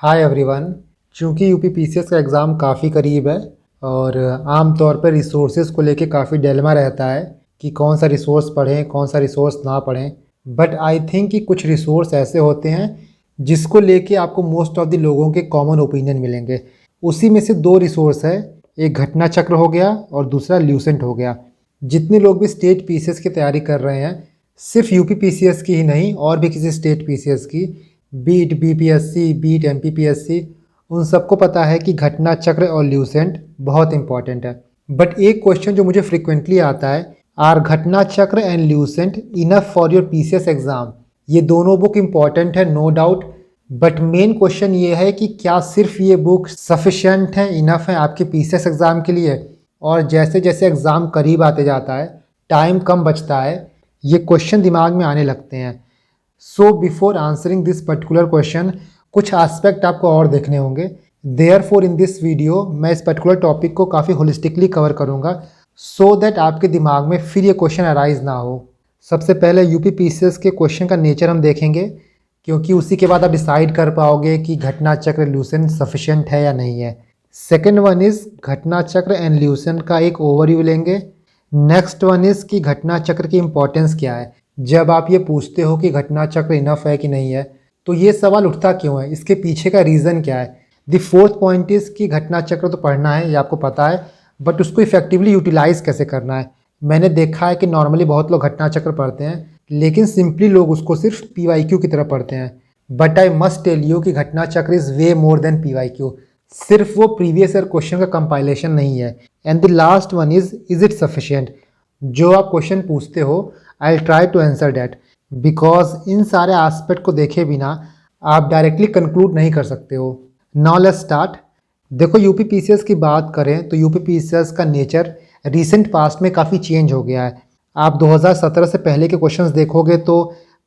Hi everyone. चूँकि UPPCS का exam काफ़ी करीब है और आम तौर पर रिसोर्सेज को लेके काफ़ी डिलेमा रहता है कि कौन सा रिसोर्स पढ़ें कौन सा रिसोर्स ना पढ़ें। बट आई थिंक कि कुछ रिसोर्स ऐसे होते हैं जिसको लेके आपको मोस्ट ऑफ द लोगों के कॉमन ओपिनियन मिलेंगे। उसी में से दो रिसोर्स है, एक घटना चक्र हो गया और दूसरा ल्यूसेंट हो गया। जितने लोग भी स्टेट पीसीएस की तैयारी कर रहे हैं, सिर्फ यूपीपीसीएस की ही नहीं और भी किसी स्टेट पीसीएस की, बीट बीपीएससी बीट एमपीपीएससी, उन सबको पता है कि घटना चक्र और ल्यूसेंट बहुत इंपॉर्टेंट है। बट एक क्वेश्चन जो मुझे फ्रिक्वेंटली आता है, are Ghatna Chakra and Lucent enough for your PCS exam? ये दोनों बुक इंपॉर्टेंट है, no doubt. But main question ये है कि क्या सिर्फ ये बुक सफिशेंट है, इनफ है आपके पीसीएस एग्ज़ाम के लिए? और जैसे जैसे एग्ज़ाम करीब आते जाता है, टाइम कम बचता है, ये क्वेश्चन दिमाग में आने लगते हैं। So before answering this particular question, कुछ एस्पेक्ट आपको और देखने होंगे। देयरफॉर इन दिस वीडियो मैं इस पर्टिकुलर टॉपिक को काफ़ी होलिस्टिकली कवर करूँगा सो दैट आपके दिमाग में फिर ये क्वेश्चन अराइज ना हो। सबसे पहले यूपीपीसीएस के क्वेश्चन का नेचर हम देखेंगे, क्योंकि उसी के बाद आप डिसाइड कर पाओगे कि घटना चक्र ल्यूसेंट सफिशिएंट है या नहीं है। सेकेंड वन इज़ घटना चक्र एंड ल्यूसेंट का एक ओवरव्यू लेंगे। नेक्स्ट वन इज़ कि घटना चक्र की इंपॉर्टेंस क्या है। जब आप ये पूछते हो कि घटना चक्र इनफ है कि नहीं है, तो ये सवाल उठता क्यों है, इसके पीछे का रीज़न क्या है। द फोर्थ पॉइंट इज़ कि घटना चक्र तो पढ़ना है, ये आपको पता है, बट उसको इफेक्टिवली यूटिलाइज कैसे करना है। मैंने देखा है कि नॉर्मली बहुत लोग घटना चक्र पढ़ते हैं, लेकिन सिंपली लोग उसको सिर्फ पीवाईक्यू की तरह पढ़ते हैं। But I must tell you कि Ghatna Chakra is way more than PYQ. सिर्फ वो प्रीवियस ईयर क्वेश्चन का कंपाइलेशन नहीं है। And the last one is it sufficient? जो आप क्वेश्चन पूछते हो, I try to answer that, because इन सारे एस्पेक्ट को देखे बिना आप डायरेक्टली कंक्लूड नहीं कर सकते हो। Now let's start. देखो, यूपीपीसीएस की बात करें तो यूपीपीसीएस का नेचर रिसेंट पास्ट में काफ़ी चेंज हो गया है। आप 2017 से पहले के क्वेश्चंस देखोगे तो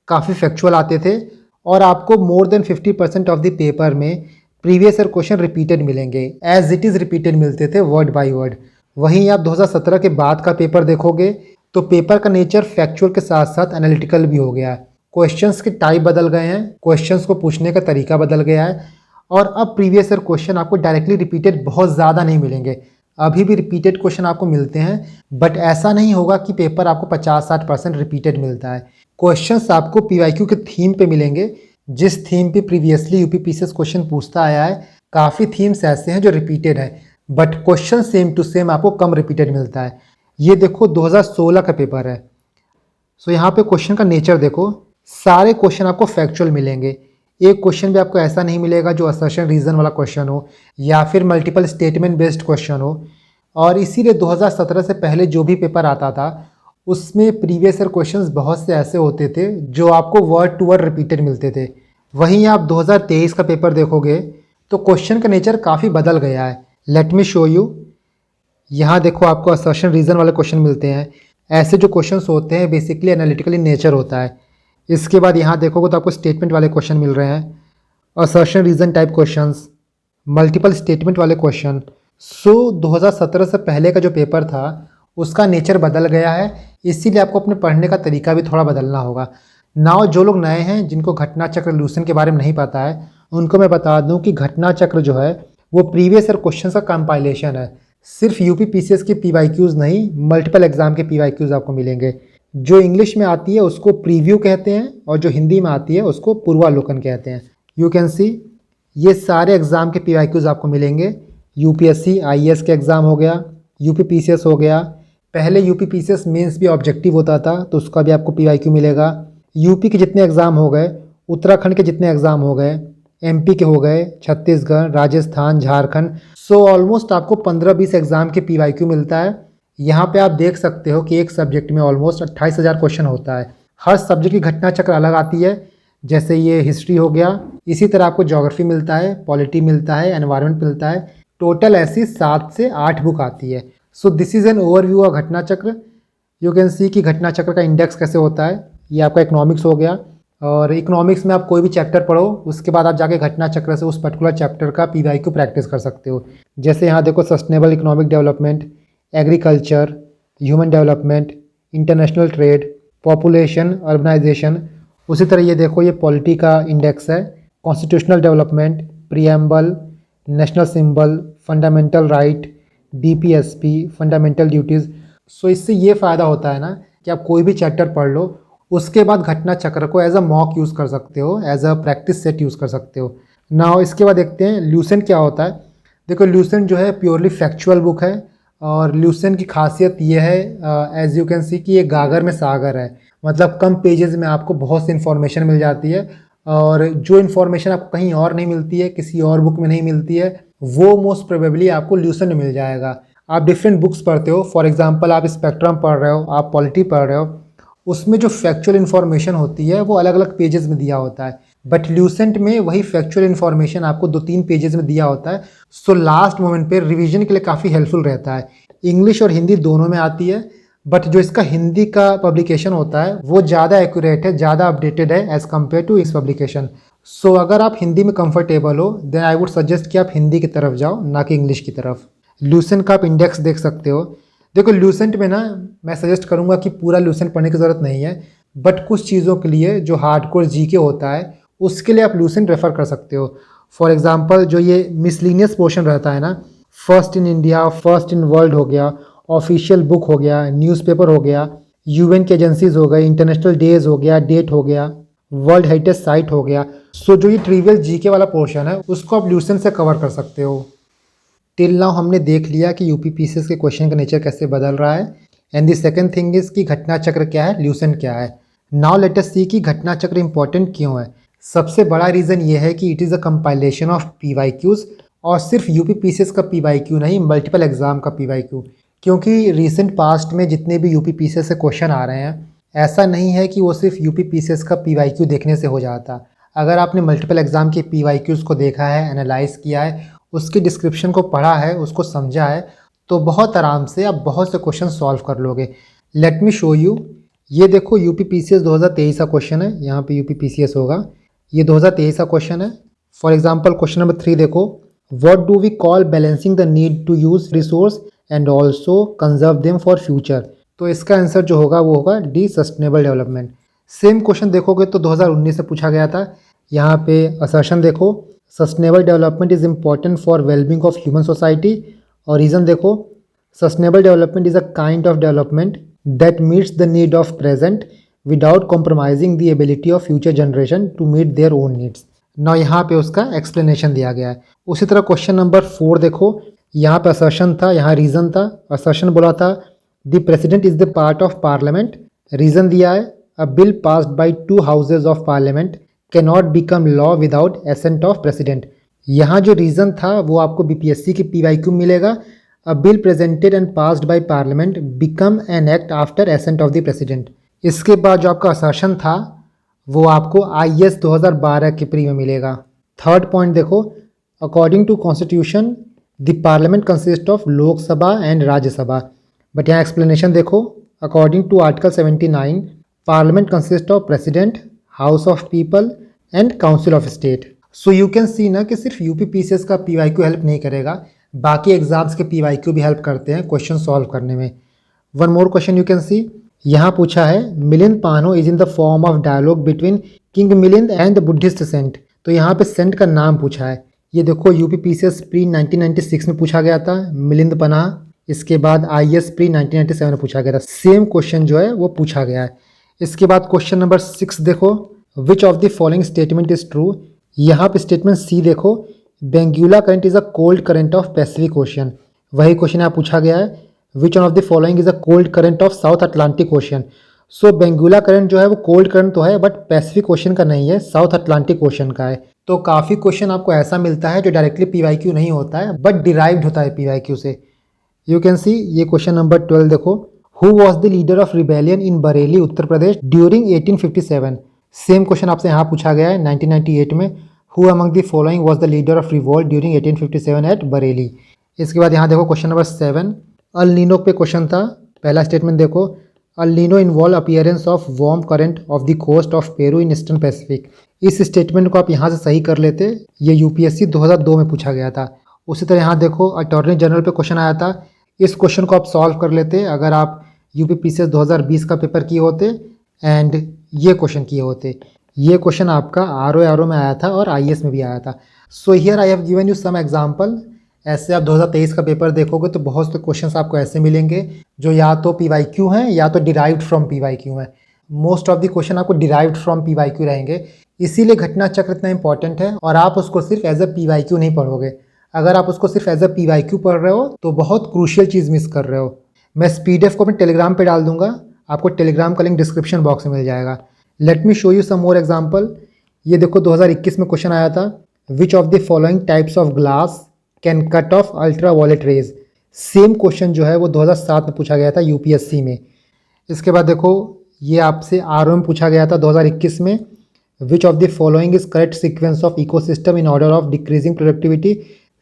काफ़ी फैक्चुअल आते थे और आपको more than 50% of the paper में प्रीवियस ईयर क्वेश्चन रिपीटेड मिलेंगे, एज इट इज़ रिपीटेड मिलते थे वर्ड बाय वर्ड। वहीं आप 2017 के बाद का पेपर देखोगे तो पेपर का नेचर फैक्चुअल के साथ साथ एनालिटिकल भी हो गया है। क्वेश्चंस के टाइप बदल गए हैं, क्वेश्चंस को पूछने का तरीका बदल गया है और अब प्रीवियस ईयर क्वेश्चन आपको डायरेक्टली रिपीटेड बहुत ज़्यादा नहीं मिलेंगे। अभी भी रिपीटेड क्वेश्चन आपको मिलते हैं, बट ऐसा नहीं होगा कि पेपर आपको 50-60% रिपीटेड मिलता है। क्वेश्चंस आपको पीवाईक्यू के थीम पे मिलेंगे, जिस थीम पे प्रीवियसली यूपीपीसीएस क्वेश्चन पूछता आया है। काफ़ी थीम्स ऐसे हैं जो रिपीटेड है, but question same to same आपको कम रिपीटेड मिलता है। ये देखो 2016 का पेपर है, सो यहाँ पे क्वेश्चन का नेचर देखो, सारे क्वेश्चन आपको फैक्चुअल मिलेंगे। एक क्वेश्चन भी आपको ऐसा नहीं मिलेगा जो असर्शन रीजन वाला क्वेश्चन हो या फिर मल्टीपल स्टेटमेंट बेस्ड क्वेश्चन हो। और इसीलिए 2017 से पहले जो भी पेपर आता था उसमें प्रीवियस ईयर क्वेश्चंस बहुत से ऐसे होते थे जो आपको वर्ड टू वर्ड रिपीटेड मिलते थे। वहीं आप 2023 का पेपर देखोगे तो क्वेश्चन का नेचर काफ़ी बदल गया है। Late me show you. यहाँ देखो, आपको असर्शन रीजन वाले क्वेश्चन मिलते हैं। ऐसे जो क्वेश्चंस होते हैं बेसिकली एनालिटिकल इन नेचर होता है। इसके बाद यहाँ देखोगे तो आपको स्टेटमेंट वाले क्वेश्चन मिल रहे हैं, assertion reason type questions, multiple statement वाले क्वेश्चन। सो 2017 से पहले का जो पेपर था उसका नेचर बदल गया है, इसीलिए आपको अपने पढ़ने का तरीका भी थोड़ा बदलना होगा। नाउ जो लोग नए हैं जिनको घटना चक्र ल्यूसेंट के बारे में नहीं पता है, उनको मैं बता दूं कि घटना चक्र जो है वो प्रीवियस ईयर क्वेश्चन का कंपाइलेशन है। सिर्फ यूपीपीसीएस के पीवाईक्यूज़ नहीं, मल्टीपल एग्जाम के पीवाईक्यूज़ आपको मिलेंगे। जो इंग्लिश में आती है उसको प्रीव्यू कहते हैं और जो हिंदी में आती है उसको पूर्वालोकन कहते हैं। यू कैन सी, ये सारे एग्जाम के पीवाईक्यूज़ आपको मिलेंगे। यूपीएससी आईएएस के एग्ज़ाम हो गया, यूपीपीसीएस हो गया। पहले यूपीपीसीएस मेंस भी ऑब्जेक्टिव होता था तो उसका भी आपको पीवाईक्यू मिलेगा। यूपी के जितने एग्ज़ाम हो गए, उत्तराखंड के जितने एग्ज़ाम हो गए, एमपी के हो गए, छत्तीसगढ़, राजस्थान, झारखंड, सो ऑलमोस्ट आपको 15-20 एग्ज़ाम के पीवाईक्यू मिलता है। यहाँ पे आप देख सकते हो कि एक सब्जेक्ट में ऑलमोस्ट 28,000 क्वेश्चन होता है। हर सब्जेक्ट की घटना चक्र अलग आती है, जैसे ये हिस्ट्री हो गया, इसी तरह आपको ज्योग्राफी मिलता है, पॉलिटी मिलता है, एनवायरनमेंट मिलता है। टोटल ऐसी 7 से 8 बुक आती है। So this is an overview of घटना चक्र। यू कैन सी कि घटना चक्र का इंडेक्स कैसे होता है। ये आपका इकोनॉमिक्स हो गया, और इकोनॉमिक्स में आप कोई भी चैप्टर पढ़ो उसके बाद आप जाके घटना चक्र से उस पर्टिकुलर चैप्टर का पीवाईक्यू प्रैक्टिस कर सकते हो। जैसे यहाँ देखो, sustainable economic development, agriculture, human development, international trade, population, urbanisation. उसी तरह ये देखो, ये पॉलिटी का इंडेक्स है, constitutional development, preamble, national symbol, fundamental right, DPSP, fundamental duties. So इससे ये फ़ायदा होता है ना कि आप कोई भी चैप्टर पढ़ लो, उसके बाद घटना चक्र को एज अ मॉक यूज़ कर सकते हो, as a practice set use कर सकते हो। नाउ इसके बाद देखते हैं ल्यूसेंट क्या होता है। देखो ल्यूसेंट जो है प्योरली फैक्चुअल बुक है, और ल्यूसेंट की खासियत ये है एज यू कैन सी कि ये गागर में सागर है। मतलब कम पेजेस में आपको बहुत सी इन्फॉर्मेशन मिल जाती है, और जो इन्फॉर्मेशन आपको कहीं और नहीं मिलती है, किसी और बुक में नहीं मिलती है, वो मोस्ट प्रोबेबली आपको ल्यूसेंट में मिल जाएगा। आप डिफरेंट बुक्स पढ़ते हो, फॉर एग्जांपल आप स्पेक्ट्रम पढ़ रहे हो, आप पॉलिटी पढ़ रहे हो, उसमें जो फैक्चुअल इन्फॉर्मेशन होती है वो अलग अलग पेजेस में दिया होता है, बट ल्यूसेंट में वही फैक्चुअल इन्फॉर्मेशन आपको 2-3 पेजेस में दिया होता है। सो लास्ट मोमेंट पे रिवीजन के लिए काफ़ी हेल्पफुल रहता है। इंग्लिश और हिंदी दोनों में आती है, बट जो इसका हिंदी का पब्लिकेशन होता है वो ज़्यादा एक्यूरेट है, ज़्यादा अपडेटेड है एज़ कम्पेयर टू इस पब्लिकेशन। सो अगर आप हिंदी में कंफर्टेबल हो देन आई वुड सजेस्ट कि आप हिंदी की तरफ जाओ, ना कि इंग्लिश की तरफ। ल्यूसेंट का आप इंडेक्स देख सकते हो। देखो ल्यूसेंट में ना मैं सजेस्ट करूँगा कि पूरा ल्यूसेंट पढ़ने की ज़रूरत नहीं है, बट कुछ चीज़ों के लिए जो हार्डकोर जीके होता है उसके लिए आप ल्यूसेंट रेफ़र कर सकते हो। फॉर एग्जांपल जो ये मिसलिनियस पोर्शन रहता है ना, first in India, first in world हो गया, ऑफिशियल बुक हो गया, न्यूज़पेपर हो गया, यूएन की एजेंसीज हो गई, इंटरनेशनल डेज हो गया, डेट हो गया, वर्ल्ड हेरिटेज साइट हो गया। सो जो ये ट्रिवियल जीके वाला पोर्शन है उसको आप ल्यूसेंट से कवर कर सकते हो। टिल नाउ हमने देख लिया कि यूपीपीसीएस के क्वेश्चन का नेचर कैसे बदल रहा है, and the second thing is कि घटना चक्र क्या है, ल्यूसेंट क्या है। नाउ लेट अस सी कि घटना चक्र इंपॉर्टेंट क्यों है। सबसे बड़ा रीज़न ये है कि it is a compilation of PYQs, और सिर्फ यूपीपीसीएस का पीवाईक्यू नहीं, मल्टीपल एग्जाम का पीवाईक्यू। क्योंकि रिसेंट पास्ट में जितने भी यूपीपीसीएस से क्वेश्चन आ रहे हैं, ऐसा नहीं है कि वो सिर्फ यूपीपीसीएस का पीवाईक्यू देखने से हो जाता। अगर आपने मल्टीपल एग्जाम के पीवाईक्यूज़ को देखा है, एनालाइज किया है, उसकी डिस्क्रिप्शन को पढ़ा है, उसको समझा है, तो बहुत आराम से आप बहुत से क्वेश्चन सॉल्व कर लोगे। Late me show you. ये देखो यूपीपीसीएस 2023 का क्वेश्चन है, यहाँ पे यूपीपीसीएस होगा, ये 2023 का क्वेश्चन है। फॉर एग्जांपल क्वेश्चन नंबर 3 देखो, what do we call balancing the need to use resource and also conserve them for future. तो इसका आंसर जो होगा वो होगा D, sustainable development. Same question देखोगे तो 2019 से पूछा गया था। यहाँ पे असर्शन देखो, sustainable development is important for wellbeing of human society, और रीज़न देखो, sustainable development is a kind of development that meets the need of present without compromising the ability of future generation to meet their own needs. ना यहाँ पे उसका explanation दिया गया है। उसी तरह क्वेश्चन नंबर 4 देखो, यहाँ पे असर्शन था, यहाँ रीज़न था। असर्शन बोला था the president is the part of parliament, reason दिया है अ bill passed by 2 houses of parliament cannot become law without ascent of president. यहाँ जो रीज़न था वो आपको बीपीएससी के पीवाईक्यू मिलेगा। अ bill presented and passed by parliament become an act after ascent of the president. इसके बाद जो आपका असर्शन था वो आपको आईएएस 2012 के प्री में मिलेगा। थर्ड पॉइंट देखो, according to constitution the parliament consist of Lok Sabha and Rajya Sabha, but यहाँ एक्सप्लेनेशन देखो, according to article 79 parliament consist of president, house of people and council of state. So you can see ना कि सिर्फ UPPCS का PYQ help नहीं करेगा, बाकी exams के पीवाईक्यू भी हेल्प करते हैं क्वेश्चन सॉल्व करने में। One more question you can see, यहाँ पूछा है Milind Panho is in the form of dialogue between king Milind and the Buddhist saint. तो यहाँ पे सेंट का नाम पूछा है। ये देखो यूपीपीसीएस प्री 1996 में पूछा गया था मिलिंद पनाह, इसके बाद आईएएस प्री 1997 में पूछा गया था। सेम क्वेश्चन जो है वो पूछा गया है। इसके बाद क्वेश्चन नंबर 6 देखो, विच of the following statement is true. यहाँ पे स्टेटमेंट सी देखो, Benguela current is a cold current of Pacific ocean. वही क्वेश्चन यहाँ पूछा गया है, विच one of the following is a cold current of south Atlantic ocean. So Benguela current जो है वो कोल्ड करंट तो है, बट पैसिफिक ओशियन का नहीं है, साउथ अटलांटिक ओशियन का है। तो काफ़ी क्वेश्चन आपको ऐसा मिलता है जो डायरेक्टली पीवाईक्यू नहीं होता है, बट डिराइव्ड होता है पीवाईक्यू से। यू कैन सी ये क्वेश्चन नंबर 12 देखो, who was the leader of rebellion in Bareilly Uttar Pradesh during 1857। Same question आपसे यहाँ पूछा गया है 1998 में, who among the following was the leader of revolt during 1857 at Bareilly. इसके बाद यहाँ देखो क्वेश्चन नंबर 7, अल नीनो पे क्वेश्चन था। पहला स्टेटमेंट देखो, El Nino involve appearance of warm current of the coast of Peru in eastern Pacific. इस statement को आप यहाँ से सही कर लेते, ये यूपीएससी 2002 में पूछा गया था। उसी तरह यहाँ देखो अटॉर्नी जनरल पे क्वेश्चन आया था, इस क्वेश्चन को आप सॉल्व कर लेते अगर आप यूपीपीसीएस 2020 का पेपर किए होते एंड ये क्वेश्चन किए होते। ये क्वेश्चन आपका आरओ में आया था और आईएएस में भी आया था। So here I have given you some example. ऐसे आप 2023 का पेपर देखोगे तो बहुत से क्वेश्चंस आपको ऐसे मिलेंगे जो या तो PYQ हैं या तो डिराइव्ड फ्रॉम PYQ हैं। मोस्ट ऑफ द क्वेश्चन आपको डिराइव्ड फ्रॉम PYQ रहेंगे, इसीलिए घटना चक्र इतना इंपॉर्टेंट है। और आप उसको सिर्फ एज अ PYQ नहीं पढ़ोगे, अगर आप उसको सिर्फ एज अ PYQ पढ़ रहे हो तो बहुत क्रूशियल चीज़ मिस कर रहे हो। मैं इस PDF को अपने टेलीग्राम पे डाल दूंगा, आपको टेलीग्राम का लिंक डिस्क्रिप्शन बॉक्स में मिल जाएगा। Let me show you some more example. ये देखो 2021 में क्वेश्चन आया था, which of the following types of glass can cut off ultra violet rays. Same question जो है वो 2007 में पूछा गया था UPSC में। इसके बाद देखो ये आपसे RO में पूछा गया था 2021 में, which of the following is correct sequence of ecosystem in order of decreasing productivity.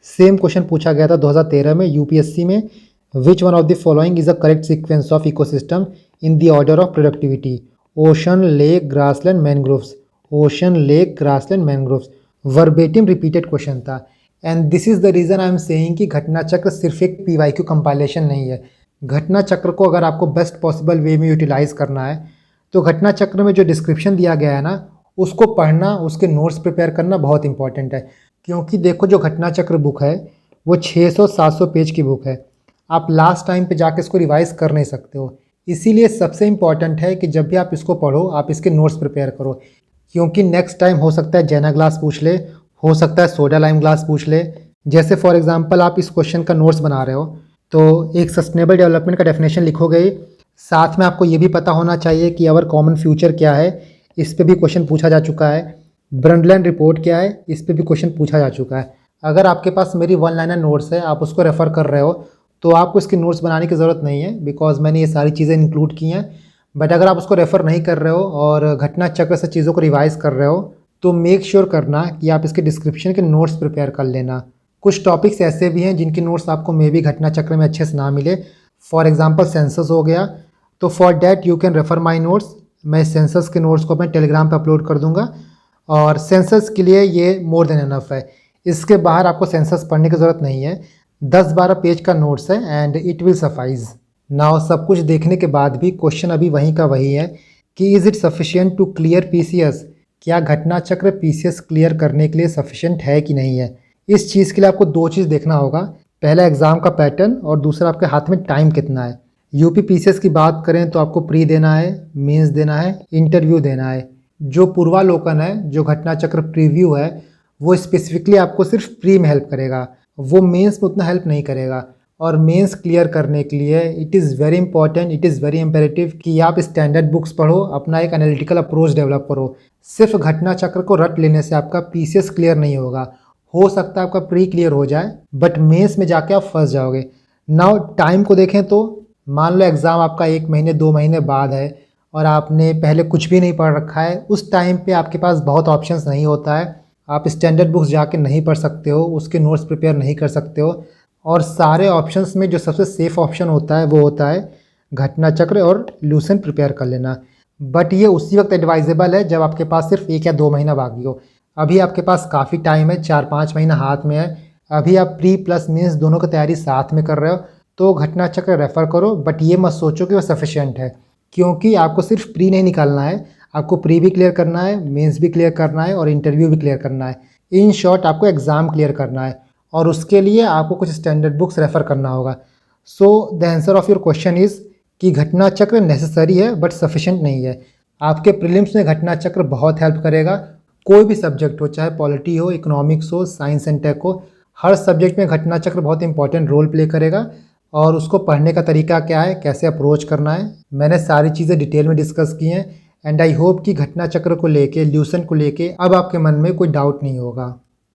Same question पूछा गया था 2013 में UPSC में, which one of the following is a correct sequence of ecosystem in the order of productivity. Ocean, lake, grassland, mangroves. Ocean, lake, grassland, mangroves. Verbatim repeated question था। And this is the reason I am saying कि घटना चक्र सिर्फ एक PYQ compilation नहीं है। घटना चक्र को अगर आपको बेस्ट पॉसिबल वे में यूटिलाइज़ करना है तो घटना चक्र में जो डिस्क्रिप्शन दिया गया है ना, उसको पढ़ना, उसके नोट्स प्रिपेयर करना बहुत इंपॉर्टेंट है। क्योंकि देखो जो घटना चक्र बुक है वो 600-700 पेज की बुक है, आप लास्ट टाइम पे जाके इसको रिवाइज़ कर नहीं सकते हो। इसीलिए सबसे इम्पॉर्टेंट है कि जब भी आप इसको पढ़ो आप इसके नोट्स प्रिपेयर करो, क्योंकि नेक्स्ट टाइम हो सकता है जेना ग्लास पूछ ले, हो सकता है सोडा लाइम ग्लास पूछ ले। जैसे फॉर एग्जांपल आप इस क्वेश्चन का नोट्स बना रहे हो तो एक सस्टेनेबल डेवलपमेंट का डेफिनेशन लिखोगे, साथ में आपको ये भी पता होना चाहिए कि आवर कॉमन फ्यूचर क्या है, इस पे भी क्वेश्चन पूछा जा चुका है। ब्रंडलैंड रिपोर्ट क्या है, इस पे भी क्वेश्चन पूछा जा चुका है। अगर आपके पास मेरी 1 लाइनर नोट्स है, आप उसको रेफ़र कर रहे हो तो आपको इसके नोट्स बनाने की ज़रूरत नहीं है, बिकॉज मैंने ये सारी चीज़ें इंक्लूड की हैं। बट अगर आप उसको रेफ़र नहीं कर रहे हो और घटना चक्र से चीज़ों को रिवाइज़ कर रहे हो तो मेक श्योर करना कि आप इसके डिस्क्रिप्शन के नोट्स प्रिपेयर कर लेना। कुछ टॉपिक्स ऐसे भी हैं जिनके नोट्स आपको मे बी घटना चक्र में अच्छे से ना मिले। फॉर एग्जांपल सेंसस हो गया, तो for that you can refer my notes. मैं सेंसस के नोट्स को अपने टेलीग्राम पे अपलोड कर दूंगा और सेंसस के लिए ये मोर देन इनफ है। इसके बाहर आपको सेंसस पढ़ने की ज़रूरत नहीं है, 10-12 पेज का नोट्स है and it will suffice. Now सब कुछ देखने के बाद भी क्वेश्चन अभी वहीं का वही है कि is it sufficient to clear PCS। क्या घटना चक्र PCS क्लियर करने के लिए सफिशिएंट है कि नहीं है। इस चीज़ के लिए आपको 2 चीज़ देखना होगा, पहला एग्ज़ाम का पैटर्न और दूसरा आपके हाथ में टाइम कितना है। UP PCS की बात करें तो आपको प्री देना है, मेंस देना है, इंटरव्यू देना है। जो पूर्वालोकन है, जो घटना चक्र प्रीव्यू है, वो स्पेसिफिकली आपको सिर्फ प्री में हेल्प करेगा, वो मेंस में उतना हेल्प नहीं करेगा। और मेंस क्लियर करने के लिए it is very important, it is very imperative कि आप स्टैंडर्ड बुक्स पढ़ो, अपना एक एनालिटिकल अप्रोच डेवलप करो। सिर्फ घटना चक्र को रट लेने से आपका PCS क्लियर नहीं होगा। हो सकता है आपका प्री क्लियर हो जाए बट मेंस में जाके आप फंस जाओगे। नाउ टाइम को देखें तो मान लो एग्ज़ाम आपका 1 महीने 2 महीने बाद है और आपने पहले कुछ भी नहीं पढ़ रखा है, उस टाइम पे आपके पास बहुत ऑप्शंस नहीं होता है, आप स्टैंडर्ड बुक्स जाके नहीं पढ़ सकते हो, उसके नोट्स प्रिपेयर नहीं कर सकते हो। और सारे ऑप्शंस में जो सबसे सेफ़ ऑप्शन होता है वो होता है घटना चक्र और लूसेंट प्रिपेयर कर लेना। बट ये उसी वक्त एडवाइजेबल है जब आपके पास सिर्फ 1 या 2 महीना बाकी हो। अभी आपके पास काफ़ी टाइम है, 4-5 महीना हाथ में है, अभी आप प्री प्लस मीन्स दोनों की तैयारी साथ में कर रहे हो तो घटना चक्र रेफ़र करो। बट ये मत सोचो कि वो सफिशिएंट है, क्योंकि आपको सिर्फ प्री नहीं निकालना है, आपको प्री भी क्लियर करना है, मेंस भी क्लियर करना है और इंटरव्यू भी क्लियर करना है। इन शॉर्ट आपको एग्ज़ाम क्लियर करना है और उसके लिए आपको कुछ स्टैंडर्ड बुक्स रेफ़र करना होगा। So the answer of your question is कि घटना चक्र नेसेसरी है बट सफिशिएंट नहीं है। आपके प्रीलिम्स में घटना चक्र बहुत हेल्प करेगा, कोई भी सब्जेक्ट हो, चाहे पॉलिटी हो, इकोनॉमिक्स हो, साइंस एंड टेक हो, हर सब्जेक्ट में घटना चक्र बहुत इंपॉर्टेंट रोल प्ले करेगा। और उसको पढ़ने का तरीका क्या है, कैसे अप्रोच करना है, मैंने सारी चीज़ें डिटेल में डिस्कस की हैं। एंड आई होप कि घटना चक्र को लेके, ल्यूसेंट को लेके अब आपके मन में कोई डाउट नहीं होगा।